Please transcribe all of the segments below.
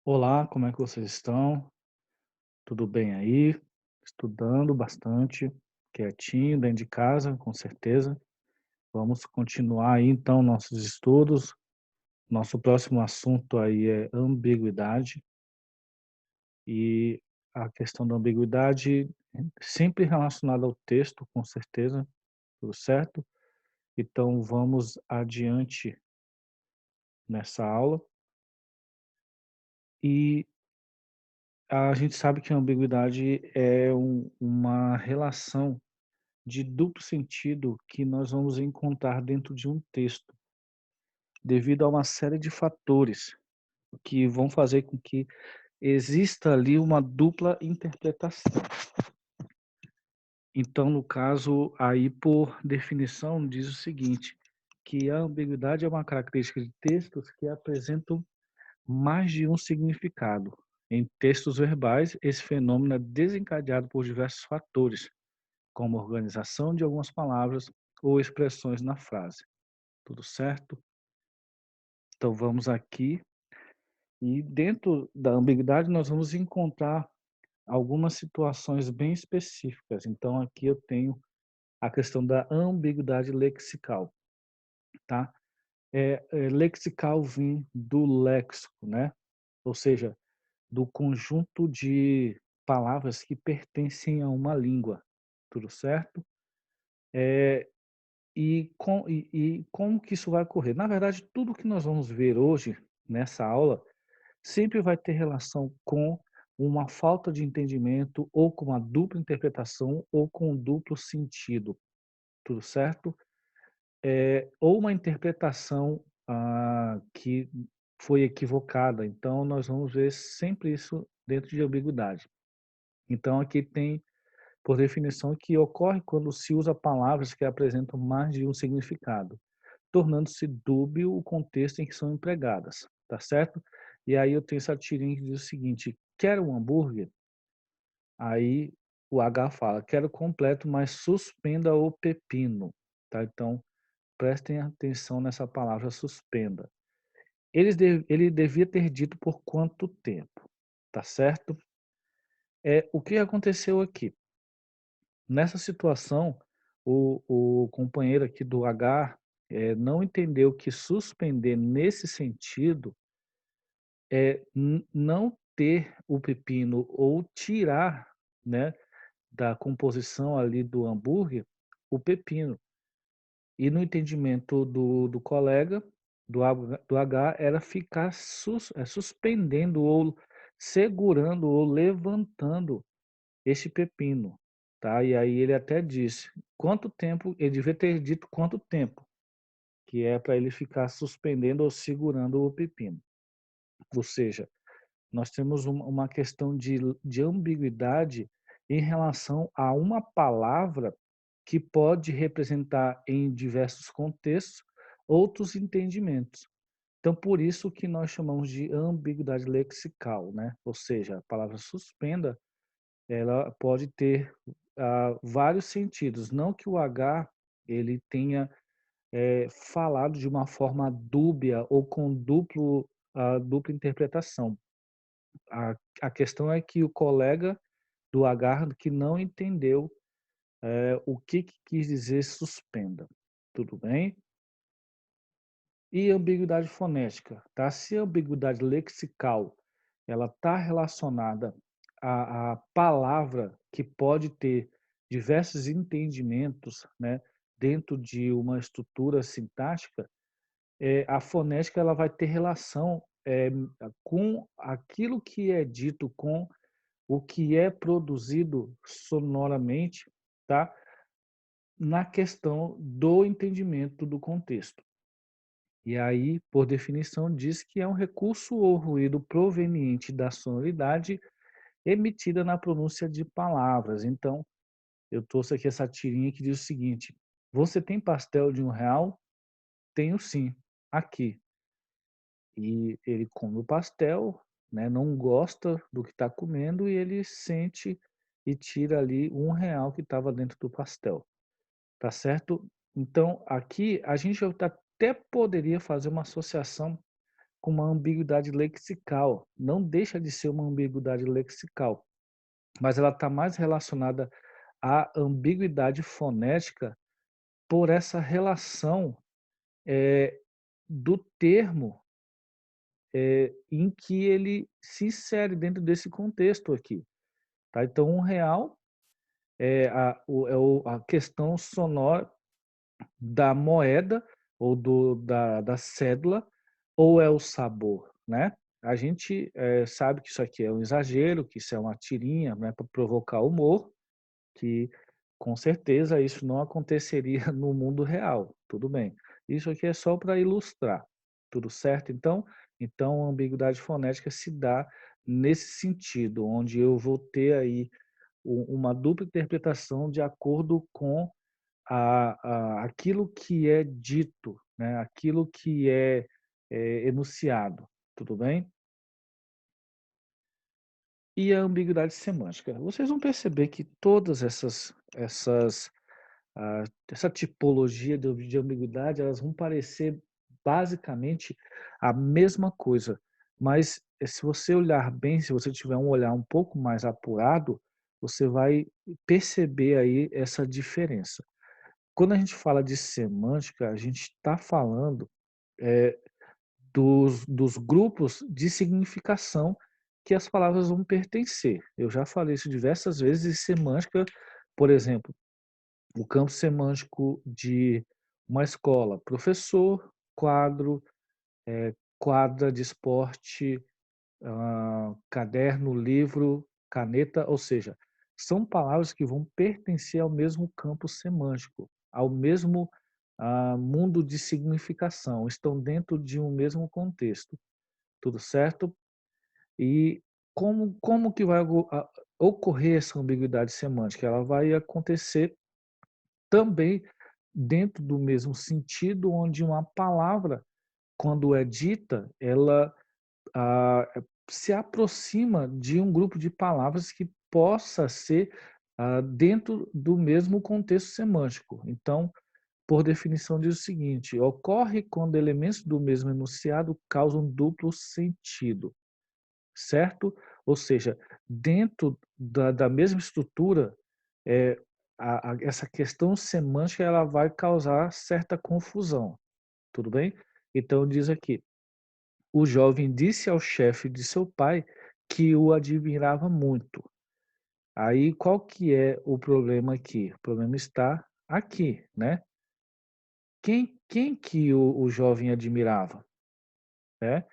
Olá, como é que vocês estão? Tudo bem aí? Estudando bastante, quietinho, dentro de casa, com certeza. Vamos continuar aí então nossos estudos. Nosso próximo assunto aí é ambiguidade e a questão da ambiguidade sempre relacionada ao texto, com certeza, tudo certo? Então vamos adiante nessa aula e a gente sabe que a ambiguidade é uma relação de duplo sentido que nós vamos encontrar dentro de um texto, devido a uma série de fatores que vão fazer com que exista ali uma dupla interpretação. Então, no caso, aí por definição diz o seguinte, que a ambiguidade é uma característica de textos que apresentam mais de um significado. Em textos verbais, esse fenômeno é desencadeado por diversos fatores, como a organização de algumas palavras ou expressões na frase. Tudo certo? Então vamos aqui e dentro da ambiguidade nós vamos encontrar algumas situações bem específicas. Então aqui eu tenho a questão da ambiguidade lexical, tá? Lexical vem do léxico, né? Ou seja, do conjunto de palavras que pertencem a uma língua. Tudo certo? E como que isso vai ocorrer? Na verdade, tudo que nós vamos ver hoje nessa aula sempre vai ter relação com uma falta de entendimento, ou com uma dupla interpretação, ou com um duplo sentido, tudo certo? Ou uma interpretação, que foi equivocada, então nós vamos ver sempre isso dentro de ambiguidade. Então aqui tem, por definição, que ocorre quando se usa palavras que apresentam mais de um significado, tornando-se dúbio o contexto em que são empregadas, tá certo? E aí eu tenho essa tirinha que diz o seguinte: "Quer um hambúrguer?" Aí o H fala: "Quero completo, mas suspenda o pepino", tá? Então, prestem atenção nessa palavra suspenda. Ele devia ter dito por quanto tempo, tá certo? O que aconteceu aqui? Nessa situação, o companheiro aqui do H, não entendeu que suspender nesse sentido não ter o pepino ou tirar, né, da composição ali do hambúrguer, o pepino. E no entendimento do colega, do H, era ficar suspendendo ou segurando ou levantando esse pepino, tá. E aí ele até disse quanto tempo ele devia ter dito quanto tempo, que é para ele ficar suspendendo ou segurando o pepino. Ou seja, nós temos uma questão de ambiguidade em relação a uma palavra que pode representar em diversos contextos outros entendimentos. Então, por isso que nós chamamos de ambiguidade lexical, né? Ou seja, a palavra suspenda, ela pode ter vários sentidos. Não que o H ele tenha falado de uma forma dúbia ou com dupla interpretação. A questão é que o colega do H que não entendeu, o que quis dizer suspenda, tudo bem? E ambiguidade fonética, tá? Se a ambiguidade lexical, ela está relacionada à palavra que pode ter diversos entendimentos, né, dentro de uma estrutura sintática, a fonética ela vai ter relação, com aquilo que é dito, com o que é produzido sonoramente, tá? Na questão do entendimento do contexto. E aí, por definição, diz que é um recurso ou ruído proveniente da sonoridade emitida na pronúncia de palavras. Então, eu trouxe aqui essa tirinha que diz o seguinte: "Você tem pastel de R$ 1?" "Tenho sim, aqui." E ele come o pastel, né, não gosta do que está comendo e ele sente e tira ali R$ 1 que estava dentro do pastel, tá certo? Então aqui a gente até poderia fazer uma associação com uma ambiguidade lexical. Não deixa de ser uma ambiguidade lexical, mas ela está mais relacionada à ambiguidade fonética por essa relação, eh, do termo, em que ele se insere dentro desse contexto aqui, tá. Então um real é a questão sonora da moeda ou da cédula, ou é o sabor, né. A gente, sabe que isso aqui é um exagero, que isso é uma tirinha, né, para provocar humor, que com certeza isso não aconteceria no mundo real, tudo bem. Isso aqui é só para ilustrar, tudo certo? Então a ambiguidade fonética se dá nesse sentido, onde eu vou ter aí uma dupla interpretação de acordo com aquilo que é dito, né, aquilo que é enunciado, tudo bem? E a ambiguidade semântica. Vocês vão perceber que todas essa tipologia de ambiguidade, elas vão parecer basicamente a mesma coisa, mas se você olhar bem, se você tiver um olhar um pouco mais apurado, você vai perceber aí essa diferença. Quando a gente fala de semântica, a gente está falando, eh, dos grupos de significação que as palavras vão pertencer. Eu já falei isso diversas vezes, e semântica, por exemplo, o campo semântico de uma escola: professor, quadro, quadra de esporte, caderno, livro, caneta, ou seja, são palavras que vão pertencer ao mesmo campo semântico, ao mesmo, mundo de significação, estão dentro de um mesmo contexto, tudo certo? E como que vai ocorrer essa ambiguidade semântica? Ela vai acontecer também dentro do mesmo sentido, onde uma palavra, quando é dita, ela ah, se aproxima de um grupo de palavras que possa ser, dentro do mesmo contexto semântico. Então, por definição, diz o seguinte: ocorre quando elementos do mesmo enunciado causam duplo sentido, certo? Ou seja, dentro da mesma estrutura, eh, essa questão semântica ela vai causar certa confusão, tudo bem? Então diz aqui: o jovem disse ao chefe de seu pai que o admirava muito. Aí qual que é o problema aqui? O problema está aqui, né? Quem que o jovem admirava, né?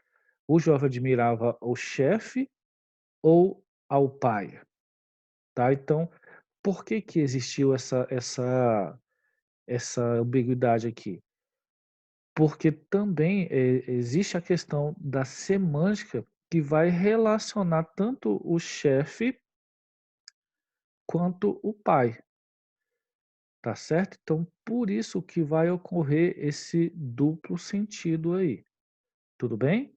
O jovem admirava o chefe ou ao pai, tá? Então, por que que existiu essa ambiguidade aqui? Porque também, existe a questão da semântica que vai relacionar tanto o chefe quanto o pai, tá certo? Então, por isso que vai ocorrer esse duplo sentido aí, tudo bem?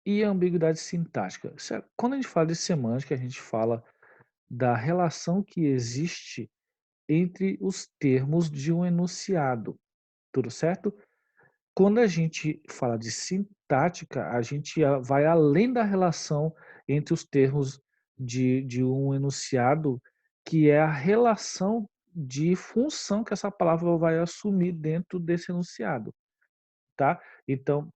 E a ambiguidade sintática? Quando a gente fala de semântica, a gente fala da relação que existe entre os termos de um enunciado, tudo certo? Quando a gente fala de sintática, a gente vai além da relação entre os termos de um enunciado, que é a relação de função que essa palavra vai assumir dentro desse enunciado, tá? Então,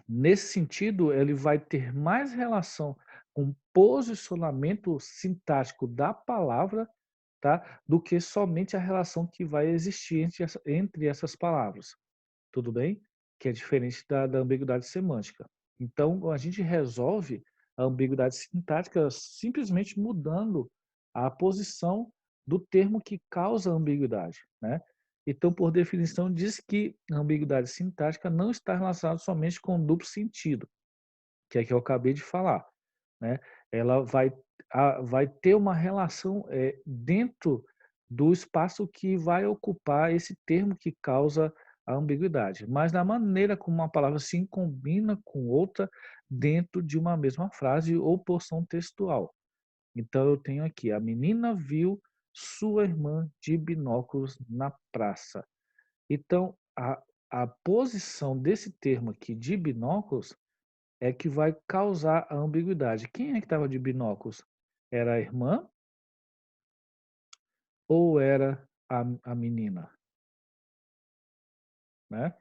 nesse sentido, ele vai ter mais relação com o posicionamento sintático da palavra, tá? Do que somente a relação que vai existir entre essas palavras. Tudo bem? Que é diferente da ambiguidade semântica. Então, a gente resolve a ambiguidade sintática simplesmente mudando a posição do termo que causa a ambiguidade, né? Então, por definição, diz que a ambiguidade sintática não está relacionada somente com duplo sentido, que eu acabei de falar, né? Ela vai ter uma relação dentro do espaço que vai ocupar esse termo que causa a ambiguidade, mas na maneira como uma palavra se combina com outra dentro de uma mesma frase ou porção textual. Então eu tenho aqui: a menina viu sua irmã de binóculos na praça. Então a posição desse termo aqui de binóculos é que vai causar a ambiguidade. Quem é que estava de binóculos? Era a irmã ou era a menina, né?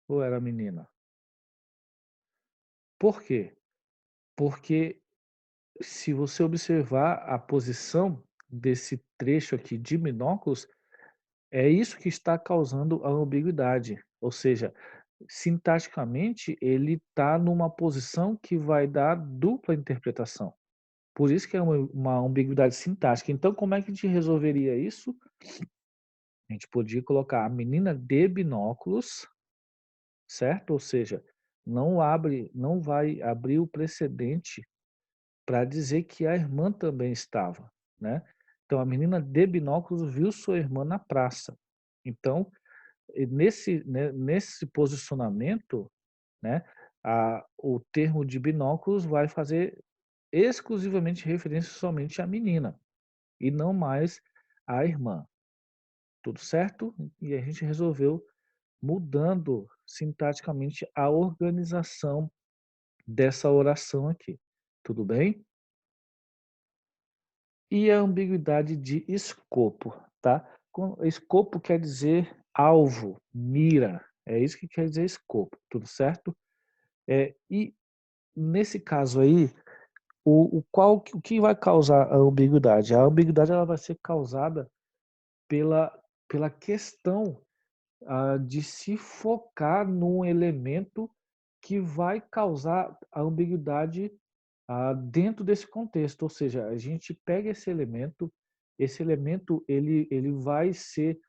Ou era a menina? Por quê? Porque se você observar a posição desse trecho aqui de binóculos, é isso que está causando a ambiguidade. Ou seja, sintaticamente, ele está numa posição que vai dar dupla interpretação. Por isso que é uma ambiguidade sintática. Então, como é que a gente resolveria isso? A gente podia colocar a menina de binóculos, certo? Ou seja, não vai abrir o precedente para dizer que a irmã também estava, né? Então, a menina de binóculos viu sua irmã na praça. Então, nesse posicionamento, né, o termo de binóculos vai fazer exclusivamente referência somente à menina e não mais à irmã. Tudo certo? E a gente resolveu mudando sintaticamente a organização dessa oração aqui. Tudo bem? E a ambiguidade de escopo, tá? Escopo quer dizer alvo, mira. É isso que quer dizer escopo, tudo certo? E nesse caso aí, o que vai causar a ambiguidade? A ambiguidade ela vai ser causada pela, pela questão de se focar num elemento que vai causar a ambiguidade dentro desse contexto. Ou seja, a gente pega esse elemento ele vai ser,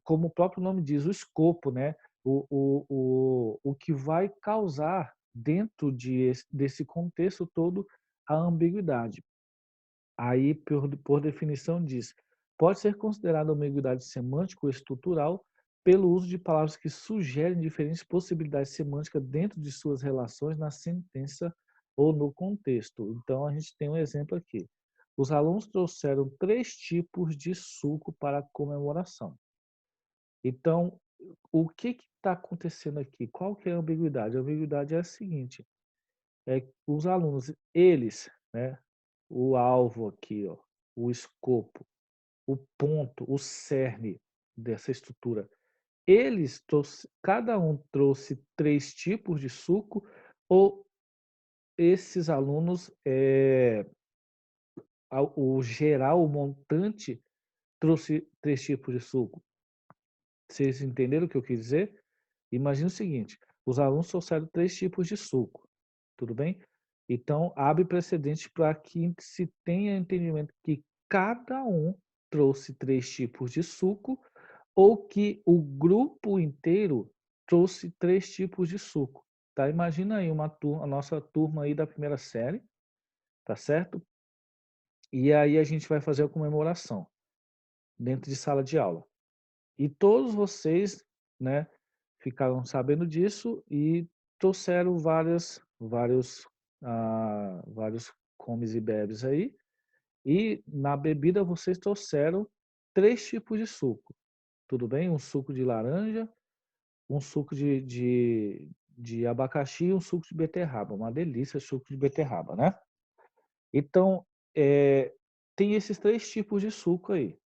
como o próprio nome diz, o escopo, né? O que vai causar dentro desse contexto todo a ambiguidade. Aí, por definição, diz: pode ser considerada ambiguidade semântica ou estrutural pelo uso de palavras que sugerem diferentes possibilidades semânticas dentro de suas relações na sentença ou no contexto. Então, a gente tem um exemplo aqui. Os alunos trouxeram 3 tipos de suco para a comemoração. Então, o que está acontecendo aqui? Qual que é a ambiguidade? A ambiguidade é a seguinte: os alunos, eles, né, o alvo aqui, ó, o escopo, o ponto, o cerne dessa estrutura. Cada um trouxe 3 tipos de suco, ou esses alunos, o geral, o montante, trouxe 3 tipos de suco. Vocês entenderam o que eu quis dizer? Imagina o seguinte: os alunos trouxeram 3 tipos de suco, tudo bem? Então, abre precedente para que se tenha entendimento que cada um trouxe 3 tipos de suco ou que o grupo inteiro trouxe 3 tipos de suco, tá? Imagina aí a nossa turma aí da primeira série, tá certo? E aí a gente vai fazer a comemoração dentro de sala de aula. E todos vocês, né, ficaram sabendo disso e trouxeram vários comes e bebes aí. E na bebida vocês trouxeram 3 tipos de suco. Tudo bem? Um suco de laranja, um suco de abacaxi e um suco de beterraba. Uma delícia, suco de beterraba, né? Então, tem esses 3 tipos de suco aí.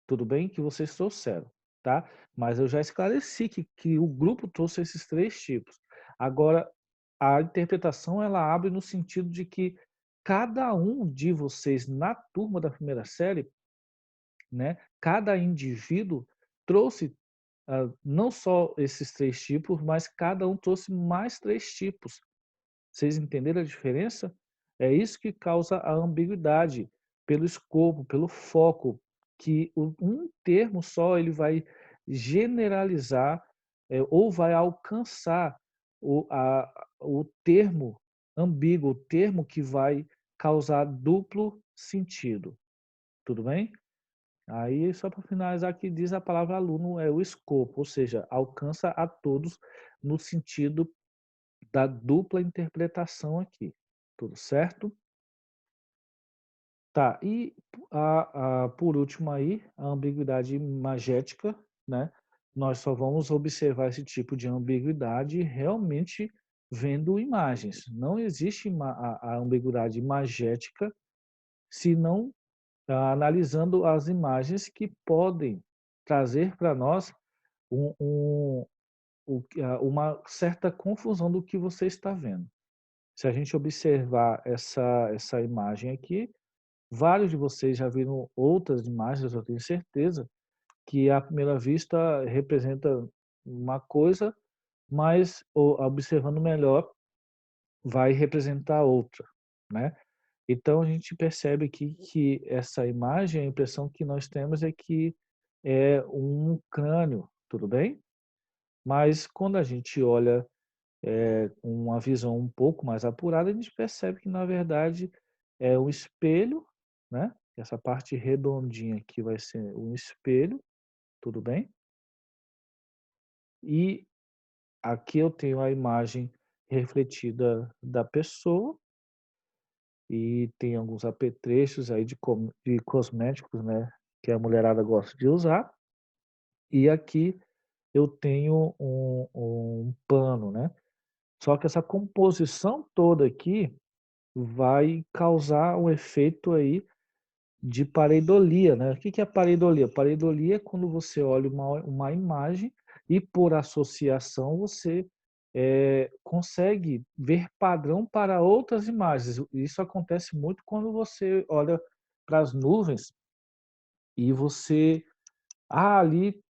Tudo bem? Que vocês trouxeram, tá? Mas eu já esclareci que o grupo trouxe esses 3 tipos. Agora, a interpretação ela abre no sentido de que cada um de vocês na turma da primeira série, né? Cada indivíduo trouxe não só esses 3 tipos, mas cada um trouxe mais 3 tipos. Vocês entenderam a diferença? É isso que causa a ambiguidade, pelo escopo, pelo foco, que um termo só ele vai generalizar, ou vai alcançar o termo ambíguo, o termo que vai causar duplo sentido. Tudo bem? Aí, só para finalizar, aqui diz a palavra aluno é o escopo, ou seja, alcança a todos no sentido da dupla interpretação aqui. Tudo certo? Tá, e por último aí, a ambiguidade imagética, né? nós só vamos observar esse tipo de ambiguidade realmente vendo imagens. Não existe a ambiguidade imagética, senão analisando as imagens que podem trazer para nós um, um, uma certa confusão do que você está vendo. Se a gente observar essa imagem aqui, vários de vocês já viram outras imagens, eu tenho certeza, que à primeira vista representa uma coisa, mas observando melhor vai representar outra, né? Então a gente percebe aqui que essa imagem, a impressão que nós temos é que é um crânio, tudo bem? Mas quando a gente olha com uma visão um pouco mais apurada, a gente percebe que na verdade é um espelho, né? Essa parte redondinha aqui vai ser um espelho, tudo bem? E aqui eu tenho a imagem refletida da pessoa e tem alguns apetrechos aí de cosméticos, né, que a mulherada gosta de usar. E aqui eu tenho um pano, né. Só que essa composição toda aqui vai causar um efeito aí de pareidolia, né. O que que é pareidolia? Pareidolia é quando você olha uma imagem e por associação você, consegue ver padrão para outras imagens. Isso acontece muito quando você olha para as nuvens e você: "Ah, ali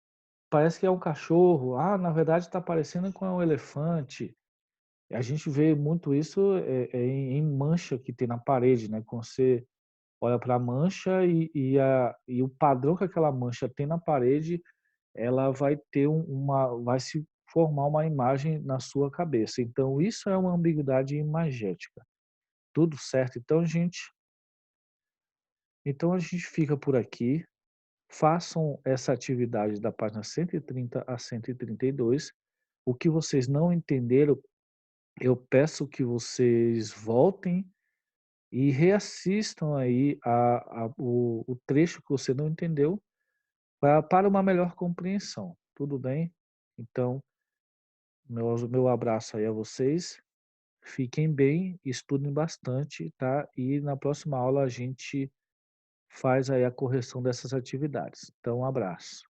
parece que é um cachorro. Ah, na verdade está parecendo com um elefante". A gente vê muito isso, em mancha que tem na parede, né, quando você olha para a mancha e o padrão que aquela mancha tem na parede, ela vai ter vai se formar uma imagem na sua cabeça. Então isso é uma ambiguidade imagética. Tudo certo? Então a gente fica por aqui. Façam essa atividade da página 130 a 132. O que vocês não entenderam, eu peço que vocês voltem e reassistam aí o trecho que você não entendeu para uma melhor compreensão, tudo bem? Então, meu abraço aí a vocês, fiquem bem, estudem bastante, tá? E na próxima aula a gente faz aí a correção dessas atividades. Então, um abraço.